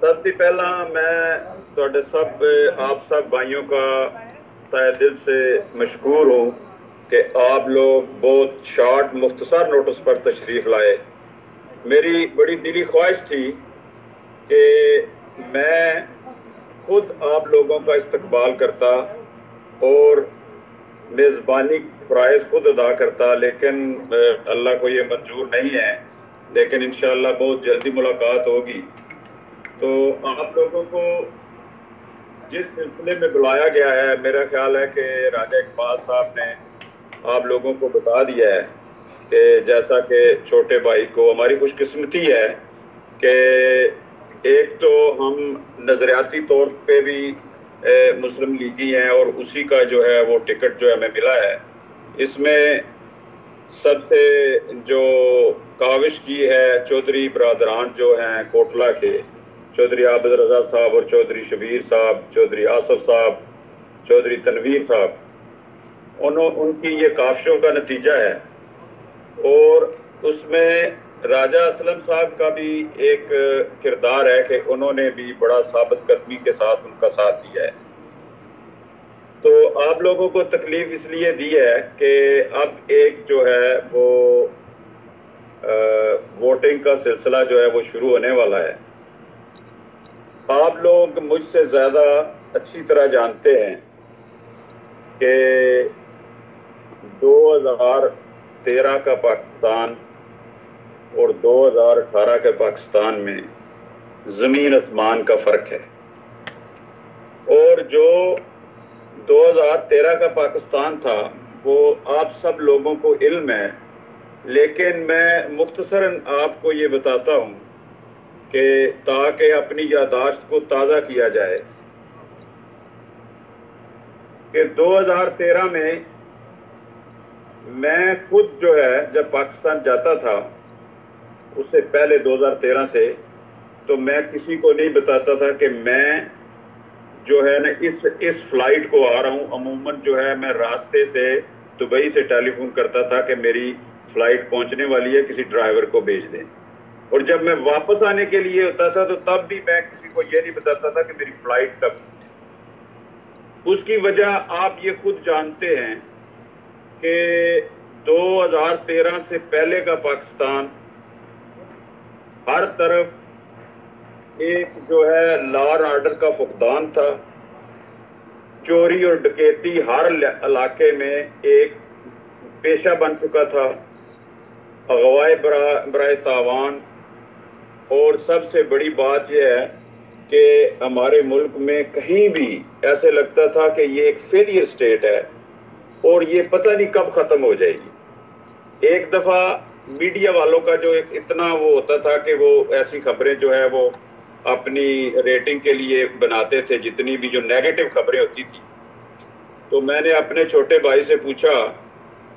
سب سے پہلا میں آپ سب بھائیوں کا تہہ دل سے مشکور ہوں کہ آپ لوگ بہت شارٹ مختصر نوٹس پر تشریف لائے۔ میری بڑی دلی خواہش تھی کہ میں خود آپ لوگوں کا استقبال کرتا اور میزبانی فرائض خود ادا کرتا، لیکن اللہ کو یہ منظور نہیں ہے، لیکن انشاءاللہ بہت جلدی ملاقات ہوگی۔ تو آپ لوگوں کو جس سلسلے میں بلایا گیا ہے، میرا خیال ہے کہ راجہ اقبال صاحب نے آپ لوگوں کو بتا دیا ہے کہ جیسا کہ چھوٹے بھائی کو ہماری خوش قسمتی ہے کہ ایک تو ہم نظریاتی طور پہ بھی مسلم لیگی ہیں اور اسی کا جو ہے وہ ٹکٹ جو ہمیں ملا ہے۔ اس میں سب سے جو کاوش کی ہے چودھری برادران جو ہیں کوٹلہ کے، چودھری عابد رضا صاحب اور چودھری شبیر صاحب، چودھری آصف صاحب، چودھری تنویر صاحب، ان کی یہ کاوشوں کا نتیجہ ہے۔ اور اس میں راجہ اسلم صاحب کا بھی ایک کردار ہے کہ انہوں نے بھی بڑا ثابت قدمی کے ساتھ ان کا ساتھ دیا ہے۔ تو آپ لوگوں کو تکلیف اس لیے دی ہے کہ اب ایک جو ہے وہ ووٹنگ کا سلسلہ جو ہے وہ شروع ہونے والا ہے۔ آپ لوگ مجھ سے زیادہ اچھی طرح جانتے ہیں کہ 2013 کا پاکستان اور 2018 کے پاکستان میں زمین آسمان کا فرق ہے، اور جو 2013 کا پاکستان تھا وہ آپ سب لوگوں کو علم ہے، لیکن میں مختصراً آپ کو یہ بتاتا ہوں کہ تاکہ اپنی یادداشت کو تازہ کیا جائے کہ 2013 میں خود جو ہے جب پاکستان جاتا تھا، اس سے پہلے 2013 سے، تو میں کسی کو نہیں بتاتا تھا کہ میں جو ہے نا اس فلائٹ کو آ رہا ہوں۔ عموماً جو ہے میں راستے سے دبئی سے ٹیلی فون کرتا تھا کہ میری فلائٹ پہنچنے والی ہے، کسی ڈرائیور کو بھیج دیں۔ اور جب میں واپس آنے کے لیے ہوتا تھا تو تب بھی میں کسی کو یہ نہیں بتاتا تھا کہ میری فلائٹ کب۔ اس کی وجہ آپ یہ خود جانتے ہیں کہ 2013 سے پہلے کا پاکستان ہر طرف ایک جو ہے لا اور آرڈر کا فقدان تھا، چوری اور ڈکیتی ہر علاقے میں ایک پیشہ بن چکا تھا، اغوائے برائے تاوان، اور سب سے بڑی بات یہ ہے کہ ہمارے ملک میں کہیں بھی ایسے لگتا تھا کہ یہ ایک فیلئر سٹیٹ ہے اور یہ پتہ نہیں کب ختم ہو جائے گی۔ ایک دفعہ میڈیا والوں کا جو اتنا وہ ہوتا تھا کہ وہ ایسی خبریں جو ہے وہ اپنی ریٹنگ کے لیے بناتے تھے، جتنی بھی جو نیگیٹو خبریں ہوتی تھی۔ تو میں نے اپنے چھوٹے بھائی سے پوچھا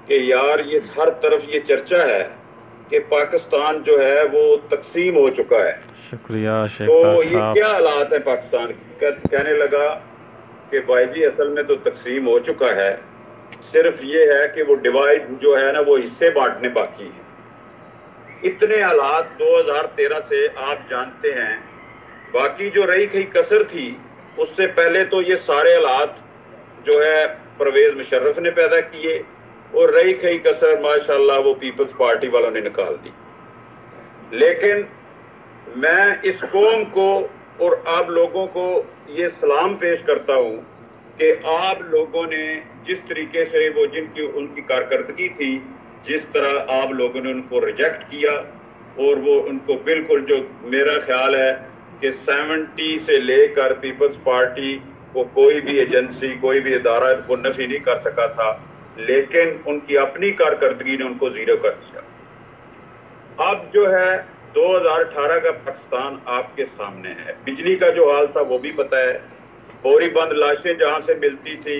کہ یار یہ ہر طرف یہ چرچا ہے کہ پاکستان جو ہے وہ تقسیم ہو چکا ہے، شکریہ شیخ تو طارق یہ صاحب۔ کیا حالات ہے پاکستان کی؟ کہنے لگا کہ بھائی جی اصل میں تو تقسیم ہو چکا ہے، صرف یہ ہے کہ وہ ڈیوائڈ جو ہے نا وہ حصے بانٹنے باقی ہیں۔ اتنے حالات 2013 سے آپ جانتے ہیں۔ باقی جو رہی کہیں کسر تھی، اس سے پہلے تو یہ سارے حالات جو ہے پرویز مشرف نے پیدا کیے، اور رہی کہیں کسر ماشاءاللہ وہ پیپلز پارٹی والوں نے نکال دی۔ لیکن میں اس قوم کو اور آپ لوگوں کو یہ سلام پیش کرتا ہوں کہ آپ لوگوں نے جس طریقے سے وہ ان کی کارکردگی تھی، جس طرح آپ لوگوں نے ان کو ریجیکٹ کیا، اور وہ ان کو بالکل جو میرا خیال ہے کہ 70 سے لے کر پیپلز پارٹی کو کوئی بھی ایجنسی، کوئی بھی ادارہ کو نفی نہیں کر سکا تھا، لیکن ان کی اپنی کارکردگی نے ان کو زیرو کر دیا۔ اب جو ہے 2018 کا پاکستان آپ کے سامنے ہے۔ بجلی کا جو حال تھا وہ بھی پتہ ہے، بوری بند لاشیں جہاں سے ملتی تھی،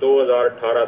2018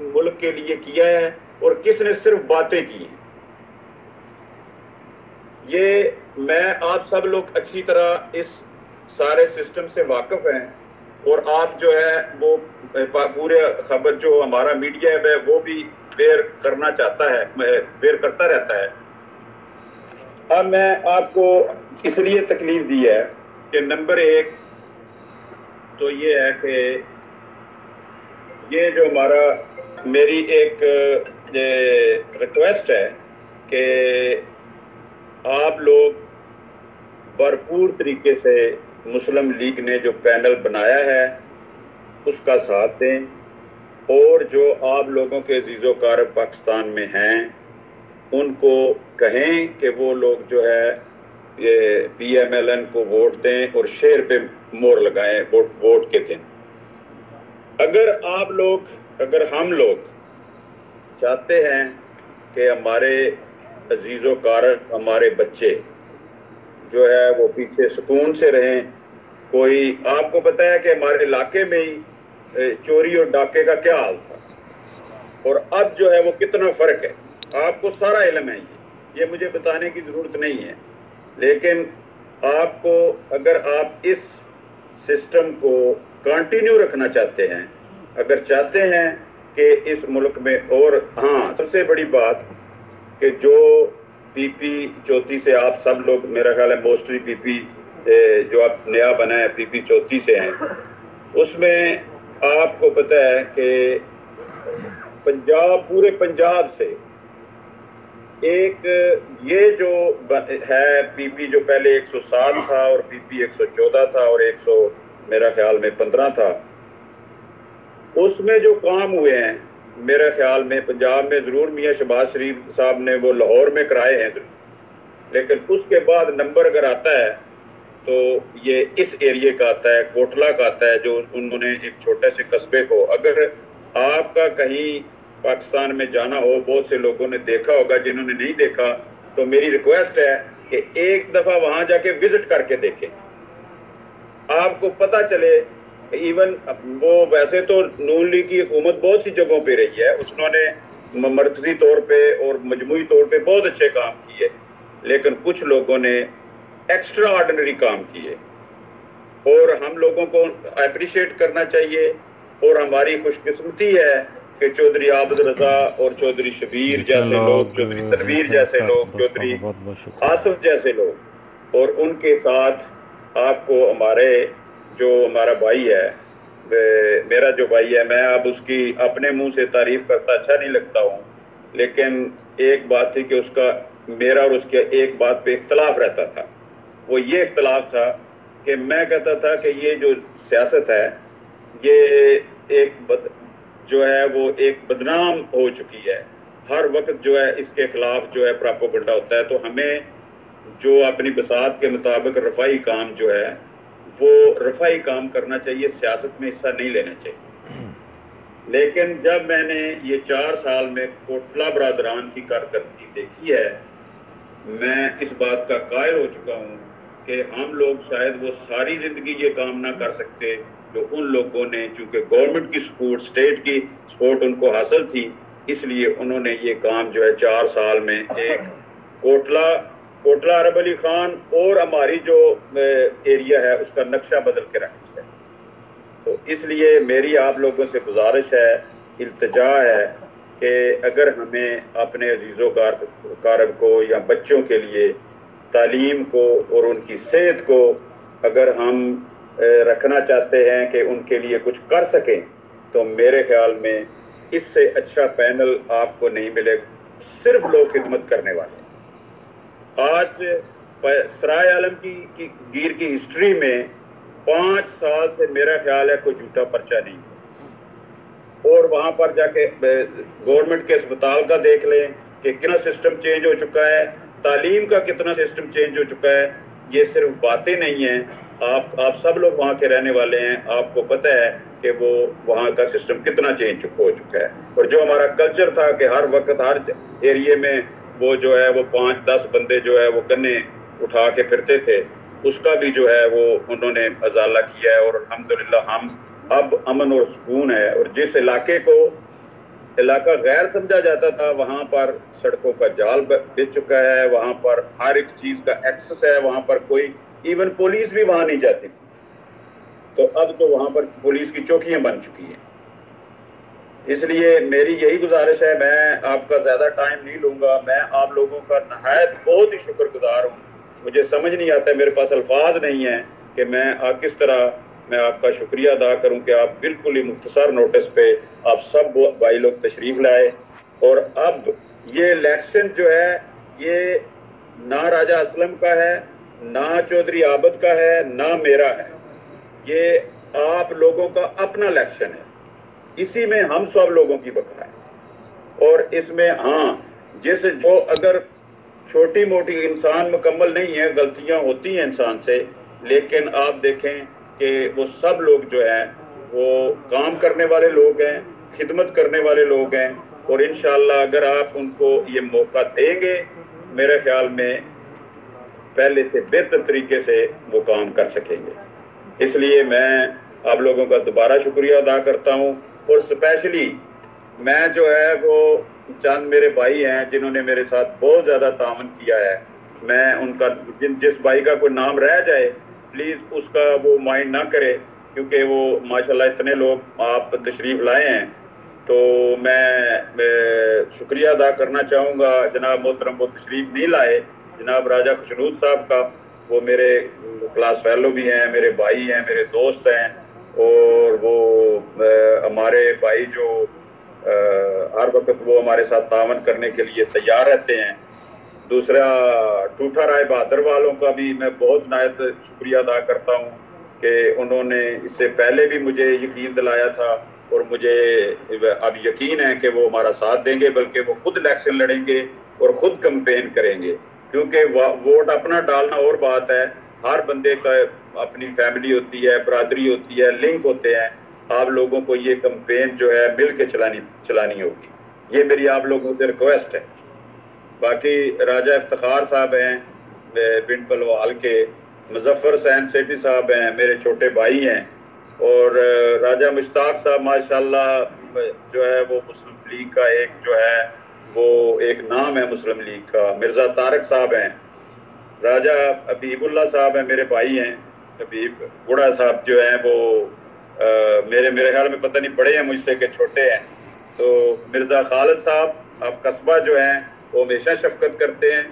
ملک کے لیے کیا ہے اور کس نے صرف باتیں کی ہیں. یہ میں آپ سب لوگ اچھی طرح اس سارے سسٹم سے واقف ہیں اور آپ جو ہے وہ پورے خبر جو ہمارا میڈیا ہے وہ بھی بیئر کرنا چاہتا ہے, بیئر کرتا رہتا ہے. اب میں آپ کو اس لیے تکلیف دی ہے کہ نمبر ایک تو یہ ہے کہ یہ جو میری ایک ریکویسٹ ہے کہ آپ لوگ بھرپور طریقے سے مسلم لیگ نے جو پینل بنایا ہے اس کا ساتھ دیں, اور جو آپ لوگوں کے عزیز و اقارب پاکستان میں ہیں ان کو کہیں کہ وہ لوگ جو ہے یہ پی ایم ایل این کو ووٹ دیں اور شیر پہ مور لگائیں ووٹ کے دن. اگر ہم لوگ چاہتے ہیں کہ ہمارے عزیز و اقارب ہمارے بچے جو ہے وہ پیچھے سکون سے رہیں. کوئی آپ کو پتہ ہے کہ ہمارے علاقے میں ہی چوری اور ڈاکے کا کیا حال تھا اور اب جو ہے وہ کتنا فرق ہے, آپ کو سارا علم ہے, یہ مجھے بتانے کی ضرورت نہیں ہے. لیکن آپ کو اگر آپ اس سسٹم کو کنٹینیو رکھنا چاہتے ہیں, اگر چاہتے ہیں کہ اس ملک میں, اور ہاں سب سے بڑی بات کہ جو پی پی 34 سے آپ سب لوگ میرا خیال ہے موسٹلی پی پی جو اب نیا بنا ہے پی پی 34 سے ہیں, اس میں آپ کو پتہ ہے کہ پورے پنجاب سے ایک یہ جو ہے پی پی جو پہلے 107 تھا اور پی پی 114 تھا اور 100 میرا خیال میں 15 تھا, اس میں جو کام ہوئے ہیں میرے خیال میں پنجاب میں ضرور میاں شہباز شریف صاحب نے وہ لاہور میں کرائے ہیں, لیکن اس کے بعد نمبر اگر آتا ہے تو یہ اس ایریے کا آتا ہے, کوٹلہ کا آتا ہے, جو انہوں نے ایک چھوٹے سے قصبے کو, اگر آپ کا کہیں پاکستان میں جانا ہو, بہت سے لوگوں نے دیکھا ہوگا, جنہوں نے نہیں دیکھا تو میری ریکویسٹ ہے کہ ایک دفعہ وہاں جا کے وزٹ کر کے دیکھیں, آپ کو پتہ چلے. ایون وہ ویسے تو نون لیگ کی حکومت بہت سی جگہوں پہ رہی ہے, انہوں نے مرکزی طور پہ اور مجموعی طور پہ بہت اچھے کام کیے, لیکن کچھ لوگوں نے ایکسٹرا آرڈنری کام کیے اور ہم لوگوں کو اپریشیٹ کرنا چاہیے. اور ہماری خوش قسمتی ہے کہ چودھری عابد رضا اور چودھری شبیر جیسے لوگ, چودھری تنویر جیسے لوگ, چودھری آصف جیسے لوگ, اور ان کے ساتھ آپ کو ہمارا بھائی ہے, میرا جو بھائی ہے, میں اب اس کی اپنے منہ سے تعریف کرتا اچھا نہیں لگتا ہوں, لیکن ایک بات تھی کہ اس کا میرا اور اس کے ایک بات پہ اختلاف رہتا تھا. وہ یہ اختلاف تھا کہ میں کہتا تھا کہ یہ جو سیاست ہے یہ جو ہے وہ ایک بدنام ہو چکی ہے, ہر وقت جو ہے اس کے خلاف جو ہے پراپوگنڈا ہوتا ہے, تو ہمیں جو اپنی بساط کے مطابق رفائی کام جو ہے وہ رفائی کام کرنا چاہیے, سیاست میں حصہ نہیں لینا چاہیے. لیکن جب میں نے یہ 4 سال میں کوٹلہ برادران کی کارکردگی دیکھی ہے, میں اس بات کا قائل ہو چکا ہوں کہ ہم لوگ شاید وہ ساری زندگی یہ کام نہ کر سکتے جو ان لوگوں نے, چونکہ گورنمنٹ کی سپورٹ, اسٹیٹ کی سپورٹ ان کو حاصل تھی, اس لیے انہوں نے یہ کام جو ہے 4 سال میں ایک کوٹلہ عرب علی خان اور ہماری جو ایریا ہے اس کا نقشہ بدل کے رکھ دیا ہے. تو اس لیے میری آپ لوگوں سے گزارش ہے, التجا ہے کہ اگر ہمیں اپنے عزیز و اقارب کو یا بچوں کے لیے تعلیم کو اور ان کی صحت کو اگر ہم رکھنا چاہتے ہیں کہ ان کے لیے کچھ کر سکیں, تو میرے خیال میں اس سے اچھا پینل آپ کو نہیں ملے, صرف لوگ خدمت کرنے والے. آج سرائے عالم کی گیر کی ہسٹری میں 5 سال سے میرا خیال ہے کوئی جھوٹا پرچہ نہیں, اور وہاں پر جا کے گورنمنٹ کے اسپتال کا دیکھ لیں کہ کتنا سسٹم چینج ہو چکا ہے, تعلیم کا کتنا سسٹم چینج ہو چکا ہے. یہ صرف باتیں نہیں ہیں, آپ سب لوگ وہاں کے رہنے والے ہیں, آپ کو پتہ ہے کہ وہ وہاں کا سسٹم کتنا چینج ہو چکا ہے. اور جو ہمارا کلچر تھا کہ ہر وقت ہر ایریے میں وہ جو ہے وہ 5-10 بندے جو ہے وہ کنے اٹھا کے پھرتے تھے, اس کا بھی جو ہے وہ انہوں نے ازالہ کیا ہے, اور الحمدللہ ہم اب امن اور سکون ہے. اور جس علاقے کو علاقہ غیر سمجھا جاتا تھا وہاں پر سڑکوں کا جال بچ چکا ہے, وہاں پر ہر ایک چیز کا ایکسس ہے, وہاں پر کوئی ایون پولیس بھی وہاں نہیں جاتی تھی. تو اب تو وہاں پر پولیس کی چوکیاں بن چکی ہیں. اس لیے میری یہی گزارش ہے, میں آپ کا زیادہ ٹائم نہیں لوں گا. میں آپ لوگوں کا نہایت بہت ہی شکر گزار ہوں. مجھے سمجھ نہیں آتا, میرے پاس الفاظ نہیں ہیں کہ میں کس طرح میں آپ کا شکریہ ادا کروں کہ آپ بالکل ہی مختصر نوٹس پہ آپ سب بھائی لوگ تشریف لائے. اور اب یہ الیکشن جو ہے یہ نہ راجہ اسلم کا ہے, نہ چودھری عابد کا ہے, نہ میرا ہے. یہ آپ لوگوں کا اپنا الیکشن ہے. اسی میں ہم سب لوگوں کی بقا ہے. اور اس میں جو اگر چھوٹی موٹی انسان مکمل نہیں ہے, غلطیاں ہوتی ہیں انسان سے, لیکن آپ دیکھیں کہ وہ سب لوگ جو ہیں وہ کام کرنے والے لوگ ہیں, خدمت کرنے والے لوگ ہیں. اور انشاءاللہ اگر آپ ان کو یہ موقع دیں گے, میرے خیال میں پہلے سے بہتر طریقے سے وہ کام کر سکیں گے. اس لیے میں آپ لوگوں کا دوبارہ شکریہ ادا کرتا ہوں. اور اسپیشلی میں جو ہے وہ چند میرے بھائی ہیں جنہوں نے میرے ساتھ بہت زیادہ تعاون کیا ہے. میں ان کا جس بھائی کا کوئی نام رہ جائے پلیز اس کا وہ مائنڈ نہ کرے, کیونکہ وہ ماشاءاللہ اتنے لوگ آپ تشریف لائے ہیں. تو میں شکریہ ادا کرنا چاہوں گا جناب محترم وہ تشریف نہیں لائے, جناب راجہ خشنود صاحب کا. وہ میرے کلاس فیلو بھی ہیں, میرے بھائی ہیں, میرے دوست ہیں. اور وہ ہمارے بھائی جو ہر وقت وہ ہمارے ساتھ تعاون کرنے کے لیے تیار رہتے ہیں. دوسرا ٹوٹھا رائے بہادر والوں کا بھی میں بہت نہایت شکریہ ادا کرتا ہوں کہ انہوں نے اس سے پہلے بھی مجھے یقین دلایا تھا, اور مجھے اب یقین ہے کہ وہ ہمارا ساتھ دیں گے, بلکہ وہ خود الیکشن لڑیں گے اور خود کمپین کریں گے. کیونکہ ووٹ اپنا ڈالنا اور بات ہے, ہر بندے کا اپنی فیملی ہوتی ہے, برادری ہوتی ہے, لنک ہوتے ہیں. آپ لوگوں کو یہ کمپین جو ہے مل کے چلانی ہوگی. یہ میری آپ لوگوں سے ریکویسٹ ہے. باقی راجہ افتخار صاحب ہیں بنٹ بلوال کے, مظفر حسین سیٹھی صاحب ہیں میرے چھوٹے بھائی ہیں, اور راجہ مشتاق صاحب ماشاءاللہ جو ہے وہ مسلم لیگ کا ایک جو ہے وہ ایک نام ہے مسلم لیگ کا. مرزا طارق صاحب ہیں, راجہ حبیب اللہ صاحب ہیں میرے بھائی ہیں. حبیب بوڑھا صاحب جو ہیں وہ میرے خیال میں پتہ نہیں بڑے ہیں مجھ سے کہ چھوٹے ہیں. تو مرزا خالد صاحب اب قصبہ جو ہیں وہ ہمیشہ شفقت کرتے ہیں,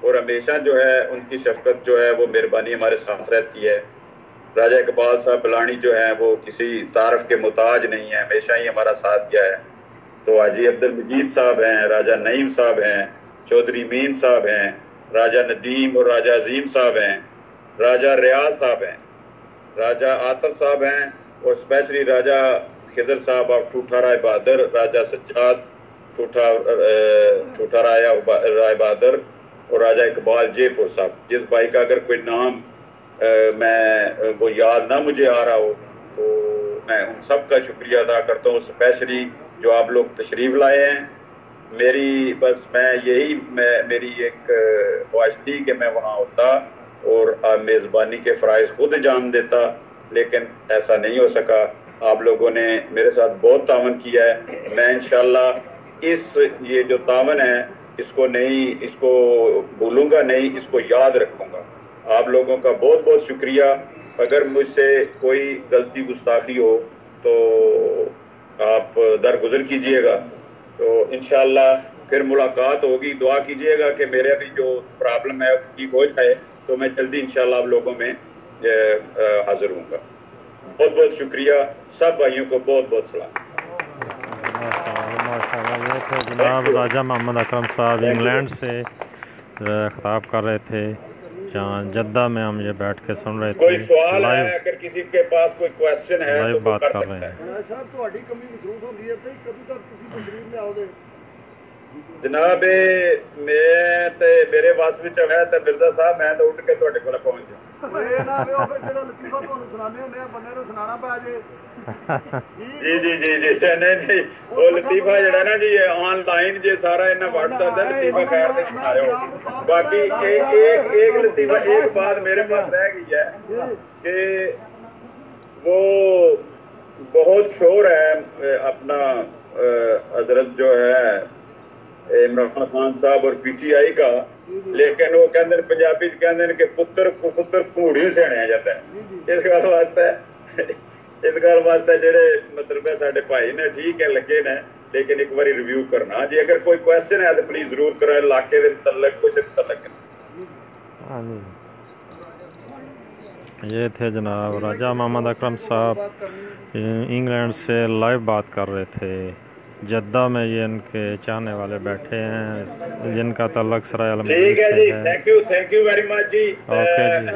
اور ہمیشہ جو ہے ان کی شفقت جو ہے وہ مہربانی ہمارے ساتھ رہتی ہے. راجہ اقبال صاحب بلانی جو ہیں وہ کسی تعارف کے محتاج نہیں ہیں, ہمیشہ ہی ہمارا ساتھ دیا ہے. تو حاجی عبد المجید صاحب ہیں, راجہ نعیم صاحب ہیں, چودھری مین صاحب ہیں, راجہ ندیم اور راجہ عظیم صاحب ہیں, راجہ ریاض صاحب ہیں, راجہ عاطف صاحب ہیں, اور اسپیشلی راجہ خضر صاحب اور ٹوٹھا رائے بہادر, راجہ سجاد ٹوٹھا رائے بہادر, اور راجہ اقبال جے پور صاحب. جس بھائی کا اگر کوئی نام میں وہ یاد نہ مجھے آ رہا ہو تو میں ان سب کا شکریہ ادا کرتا ہوں. اسپیشلی جو آپ لوگ تشریف لائے ہیں, میری ایک خواہش تھی کہ میں وہاں ہوتا اور میزبانی کے فرائض خود انجام دیتا, لیکن ایسا نہیں ہو سکا. آپ لوگوں نے میرے ساتھ بہت تعاون کیا ہے. میں انشاءاللہ یہ جو تعاون ہے اس کو بھولوں گا نہیں, اس کو یاد رکھوں گا. آپ لوگوں کا بہت بہت شکریہ. اگر مجھ سے کوئی غلطی گستاخی ہو تو آپ درگزر کیجئے گا. تو انشاءاللہ پھر ملاقات ہوگی. دعا کیجئے گا کہ میرے بھی جو پرابلم ہے ٹھیک ہو جائے, تو میں جلدی انشاءاللہ آپ لوگوں میں حاضر ہوں گا. بہت بہت شکریہ. سب بھائیوں کو بہت بہت سلام. ماشاءاللہ یہ تھے جناب راجہ محمد اکرم صاحب, انگلینڈ سے خطاب کر رہے تھے. جہاں جدہ میں ہم یہ بیٹھ کے سن رہے تھے. کوئی سوال ہے اگر کسی کے پاس کوئی کویسچن ہے لائیو تو بات کر رہے ہیں. جناب میرے واس میں ہے تو مرزا صاحب میں تو اٹھ کے تھوڑے کو پہنچ جاؤں. جی نہیں وہ لطیفہ جڑا نا جی آن لائن جی سارا واٹس ایپ لطیفہ خیر سے سناؤ. باقی ایک لطیفہ ایک بات میرے پاس رہ گئی ہے کہ وہ بہت شور ہے اپنا حضرت جو ہے عمران خان صاحب اور پی ٹی آئی کا، لیکن وہ کہندے پنجابی کہندے کہ پتر کو پتر گھوڑی سے آنیا جاتا ہے۔ اس گل واسطے جڑے مطلب ہے ساڈے بھائی نے ٹھیک ہے لگے نے، لیکن ایک باری ریویو کرنا جی، اگر کوئی کوشچن ہے تو پلیز ضرور کرو، علاقے کے متعلق کچھ متعلق۔ یہ تھے جناب راجہ محمد اکرم صاحب، انگلینڈ سے لائیو بات کر رہے تھے۔ جدہ میں یہ ان کے چاہنے والے بیٹھے ہیں جن کا تعلق سرائے علم ٹھیک ہے جی، ہے۔ تھینک یو ویری مچ جی،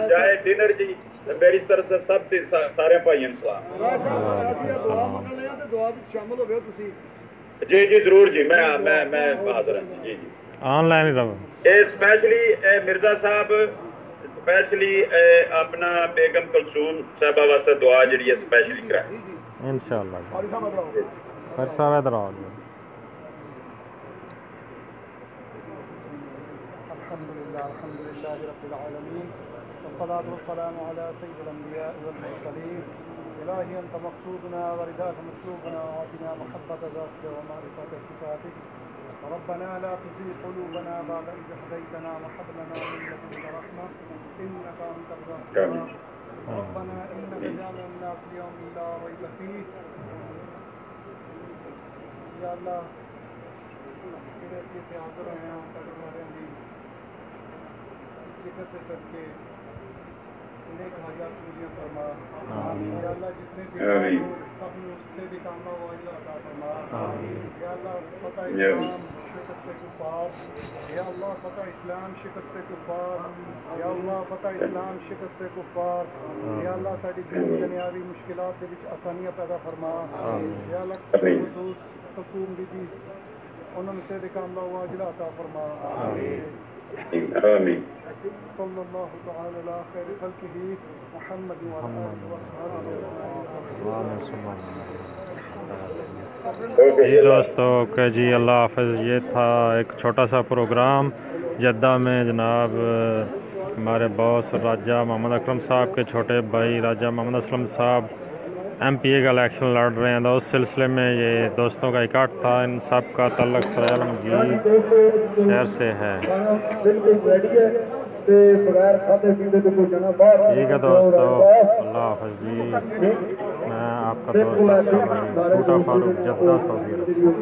جائے ڈنر جی، میری طرف سے سب سارے بھائیوں سلام۔ جی جی ضرور جی، میں حاضر ہوں جی جی، آن لائن ہی رہو۔ اسپیشلی مرزا صاحب، اسپیشلی اپنا بیگم کلثوم صاحبہ واسطے دعا جڑی ہے اسپیشلی کرائیں انشاءاللہ۔ پھر صاحب ادھر آؤ جی۔ الحمدللہ رب العالمین، والصلاة والسلام على سید الانبیاء والمرسلین۔ الہی انت مقصودنا ورداک مطلوبنا، وعطنا محبت ذاتک ومعرفت صفاتک، ربنا لا تزغ قلوبنا بعد إذ هديتنا وهب لنا من لدنك رحمة إنك أنت الوهاب، ربنا إنك جامع الناس ليوم لا ريب فيه۔ یا اللہ تیرے سے حاضر ہیں ہم تک ہمارے بھی ذکر سب کے نیک حاجات پوری فرما۔ یا اللہ جتنے بھی سب سے بھی کام ہوا اللہ عطا فرما۔ یا اللہ فتح اسلام شکست کفار، یا اللہ فتح اسلام شکست کفار، یا اللہ فتح اسلام شکست کفار، یا اللہ ساری دنیاوی مشکلات کے وچ آسانیاں پیدا فرما۔ یا اللہ خصوص کلثوم بی بی انہوں سے بھی کام ہوا اجلا عطا فرما۔ آمین۔ صلی اللہ تعالی علی خیر خلقہ محمد وعلی آلہ وصحبہ۔ جی دوستو کہ جی اللہ حافظ۔ یہ تھا ایک چھوٹا سا پروگرام جدہ میں، جناب ہمارے باس راجہ محمد اکرم صاحب کے چھوٹے بھائی راجہ محمد اسلم صاحب ایم پی اے کا الیکشن لڑ رہے ہیں، تو اس سلسلے میں یہ دوستوں کا اکٹھ تھا۔ ان سب کا تعلق سرائے عالمگیر شہر سے ہے۔ ٹھیک ہے دوستو، اللہ حافظ جی۔ میں آپ کا دوست ٹوٹا فاروق، جدہ، سعودی عرب۔